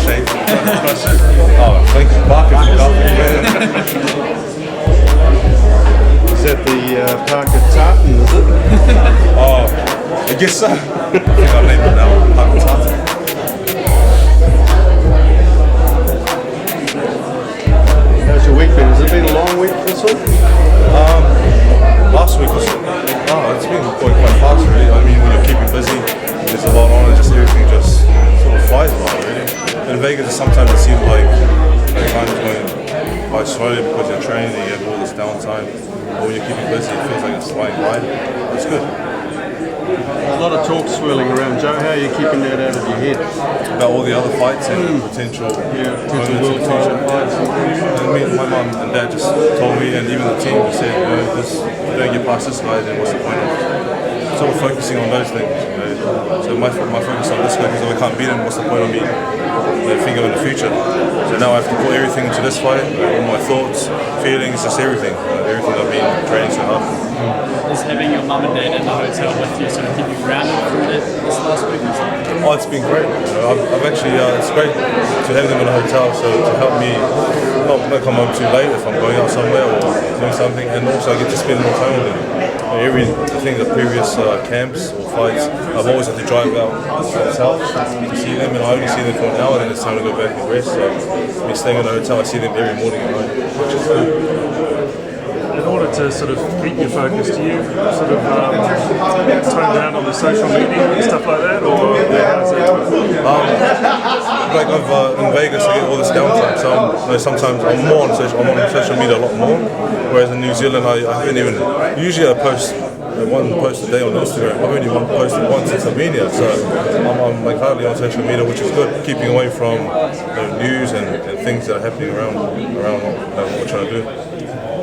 Shape. Oh, thank you, Parker, for helping me. Is that the Parker Tartan, is it? Oh, I guess so. I think I'll name it now, Parker Tartan. How's your week been? Has it been a long week this week? Last week was, it's been going quite fast really. I mean, when you're keeping busy, there's a lot on and just everything just sort of flies by really. In Vegas, sometimes it seems like time is going quite slowly because you're training and you have all this downtime. But when you're keeping busy, it feels like it's flying by. It's good. A lot of talk swirling around. Joe, how are you keeping that out of your head? About all the other fights and potential world fights. And my mum and dad just told me, and even the team said, you know, if you don't get past this guy, then what's the point of sort of focusing on those things? You know? So my focus on this guy, because if I can't beat him, what's the point of me thinking in the future? So now I have to put everything into this fight, all my thoughts, feelings, just everything. Everything I've been training so hard. Is having your mum and dad in the hotel with you sort of keep you grounded through this last week or something? Oh, it's been great. You know, I've actually, it's great to have them in a hotel, so to help me not come home too late if I'm going out somewhere or doing something, and also I get to spend more time with them. I think the previous camps or fights, I've always had to drive out to the hotel to see them, and I only see them for an hour, then it's time to go back and rest. So me staying in the hotel, I see them every morning at night, which is good. In order to sort of keep your focus, do you sort of tone down on the social media and stuff like that, or how's that? Like in Vegas, I get all this downtime, so sometimes I'm on social media a lot more. Whereas in New Zealand, I haven't even. Usually, I post one post a day on Instagram. I've only posted once since I've been here, so I'm like hardly on social media, which is good, keeping away from news and things that are happening around what we're trying to do.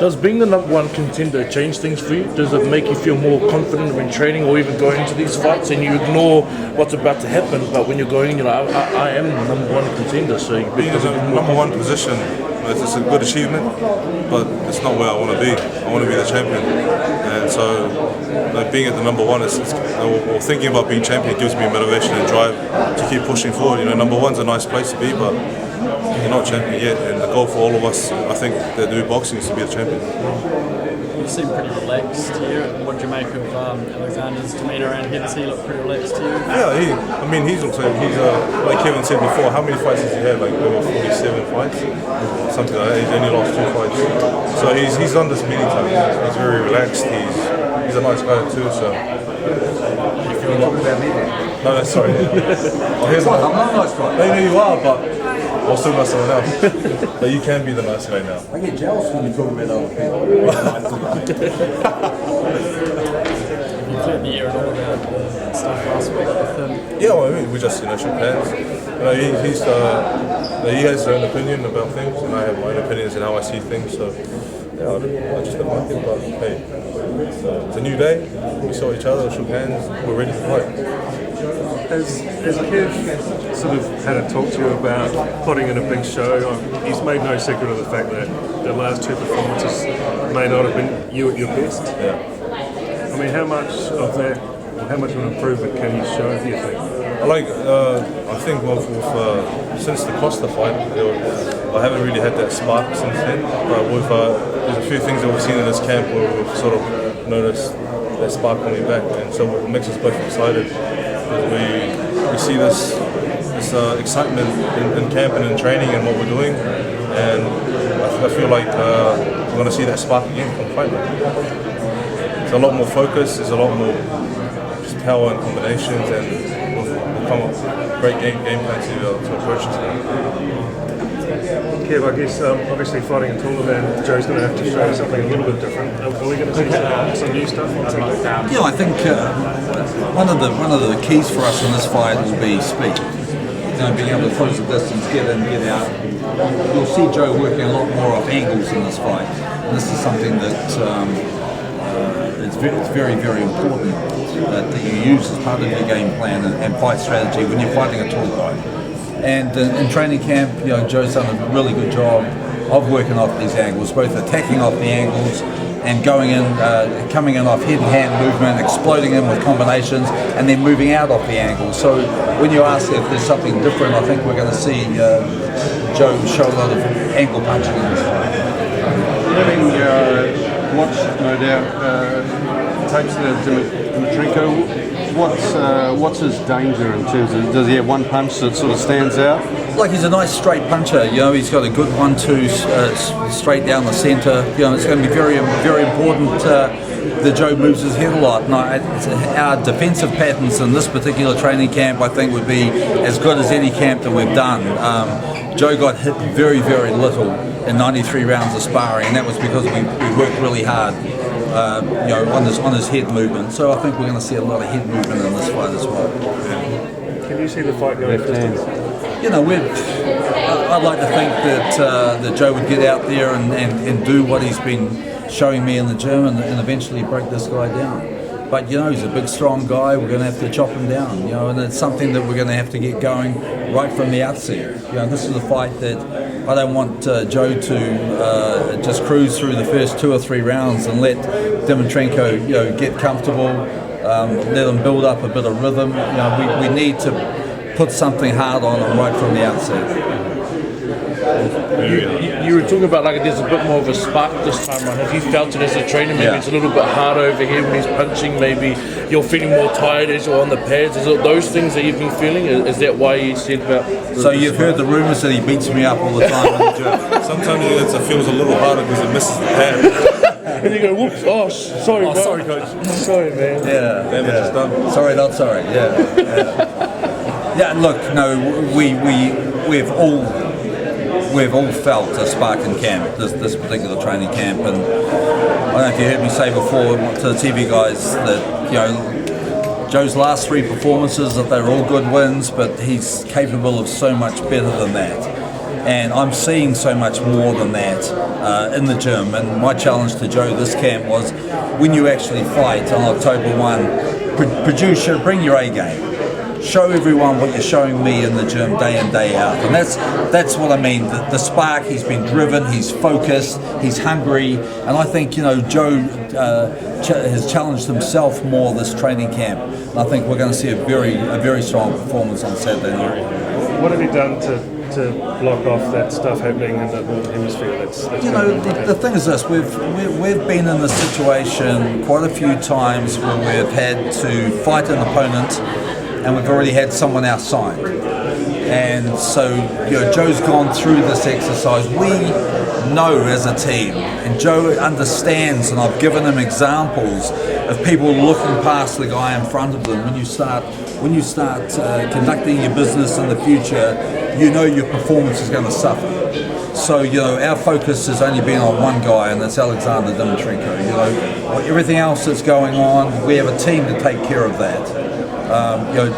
Does being the #1 contender change things for you? Does it make you feel more confident when training or even going into these fights and you ignore what's about to happen, but when you're going, you know, I am the #1 contender, so you being in the #1 position, it's a good achievement, but it's not where I want to be. I want to be the champion, and so being at the #1 or thinking about being champion gives me motivation and drive to keep pushing forward. You know, #1's a nice place to be, but you're not champion yet, and the goal for all of us, I think, that do boxing is to be the champion. You seem pretty relaxed here. What do you make of Alexander's demeanour around here? Does he look pretty relaxed to you? Yeah, he's like Kevin said before, how many fights has he had? Like over 47 fights? Something like that. He's only lost 2 fights. So he's done this many times. He's very relaxed. He's a nice guy too, so. You feel talking about me then? No, sorry. Oh, here's I'm not a nice guy. No, you are, but I'll still got someone else. But you can be the nice guy now. I get jealous when you talk about other people. You cleared the air and all about stuff last week with him. Yeah, well, I mean, we just shook hands. You know, he has his own opinion about things, and I have my own opinions and how I see things. So yeah, I just don't like it. But hey, it's a new day. We saw each other, shook hands. We're ready to fight. Has Kev sort of had a talk to you about putting in a big show? He's made no secret of the fact that the last 2 performances may not have been you at your best. Yeah. I mean, how much of that, or how much of an improvement can you show, do you think? I think since the Costa fight, I haven't really had that spark since then. But there's a few things that we've seen in this camp where we've sort of noticed that spark coming back, and so it makes us both excited. We see this excitement in camp and in training and what we're doing, and I feel like we're going to see that spark again from fight night. There's a lot more focus, there's a lot more just power and combinations, and we'll come up with a great game plan to approach this game. Kev, I guess obviously fighting in Taliban, Joe's going to have to show something a little bit different. Are we going to see some new stuff? Yeah, I think one of the keys for us in this fight will be speed. You know, being able to close the distance, get in, get out. You'll see Joe working a lot more off angles in this fight. And this is something that it's very, very important that you use as part of your game plan and fight strategy when you're fighting a tall guy. And in training camp, you know, Joe's done a really good job of working off these angles, both attacking off the angles and going in, coming in off head and hand movement, exploding in with combinations, and then moving out off the angle. So when you ask if there's something different, I think we're going to see Joe show a lot of angle punching in this fight. Having watched, no doubt, tapes of Dimitrenko, what's his danger in terms of, does he have one punch that sort of stands out? Like, he's a nice straight puncher, you know, he's got a good 1-2 straight down the centre. You know, it's going to be very, very important that Joe moves his head a lot. And our defensive patterns in this particular training camp, I think, would be as good as any camp that we've done. Joe got hit very, very little in 93 rounds of sparring, and that was because we worked really hard, you know, on his head movement. So I think we're going to see a lot of head movement in this fight as well. Can you see the fight going distance? You know, I'd like to think that Joe would get out there and do what he's been showing me in the gym and eventually break this guy down. But, you know, he's a big, strong guy. We're going to have to chop him down, you know, and it's something that we're going to have to get going right from the outset. You know, this is a fight that I don't want Joe to just cruise through the first 2 or 3 rounds and let Dimitrenko, you know, get comfortable, let him build up a bit of rhythm. You know, we need to put something hard on him right from the outset. You were talking about like there's a bit more of a spark this time around. Have you felt it as a trainer? Maybe it's a little bit harder over here when he's punching. Maybe you're feeling more tired as you're on the pads. Is it those things that you've been feeling? Is that why you said about? So you've heard the rumours that he beats me up all the time in the gym. Sometimes it feels a little harder because it misses the pad. And you go, whoops, sorry, bro. Sorry, coach. Sorry, man. Damage is done. Sorry, not sorry. Yeah, look, no, we've all felt a spark in camp, this particular training camp, and I don't know if you heard me say before to the TV guys that, you know, Joe's last 3 performances, that they were all good wins, but he's capable of so much better than that. And I'm seeing so much more than that in the gym. And my challenge to Joe this camp was, when you actually fight on October 1, bring your A game. Show everyone what you're showing me in the gym day in, day out. And that's what I mean. The spark, he's been driven, he's focused, he's hungry. And I think, you know, Joe has challenged himself more this training camp. And I think we're going to see a very strong performance on Saturday night. What have you done to block off that stuff happening in the Northern Hemisphere? That's you know, the thing is this, we've been in this situation quite a few times where we've had to fight an opponent and we've already had someone outside. And so, you know, Joe's gone through this exercise. We know as a team, and Joe understands, and I've given him examples of people looking past the guy in front of them. When you start conducting your business in the future, you know your performance is going to suffer. So, you know, our focus has only been on one guy, and that's Alexander Dimitrenko. You know, everything else that's going on, we have a team to take care of that. You know,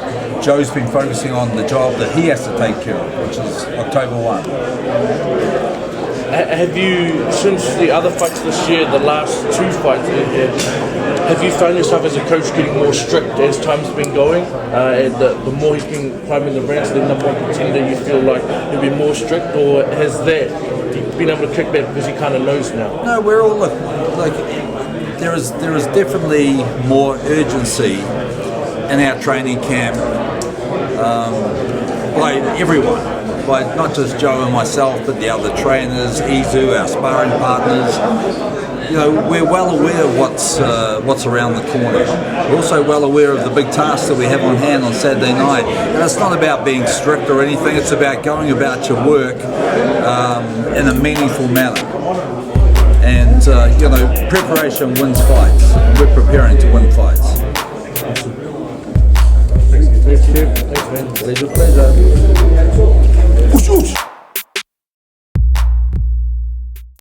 Joe's been focusing on the job that he has to take care of, which is October 1. Have you, since the other fights this year, the last 2 fights, have you found yourself as a coach getting more strict as time's been going? And the more he's been climbing the ranks, the number 1 contender, you feel like he'll be more strict, or has that been able to kick back because he kind of knows now? No, we're all like there is definitely more urgency in our training camp by everyone, by not just Joe and myself, but the other trainers, Izu, our sparring partners. You know, we're well aware of what's around the corner. We're also well aware of the big tasks that we have on hand on Saturday night. And it's not about being strict or anything, it's about going about your work in a meaningful manner. And, you know, preparation wins fights. We're preparing to win fights. Thanks, man. Pleasure.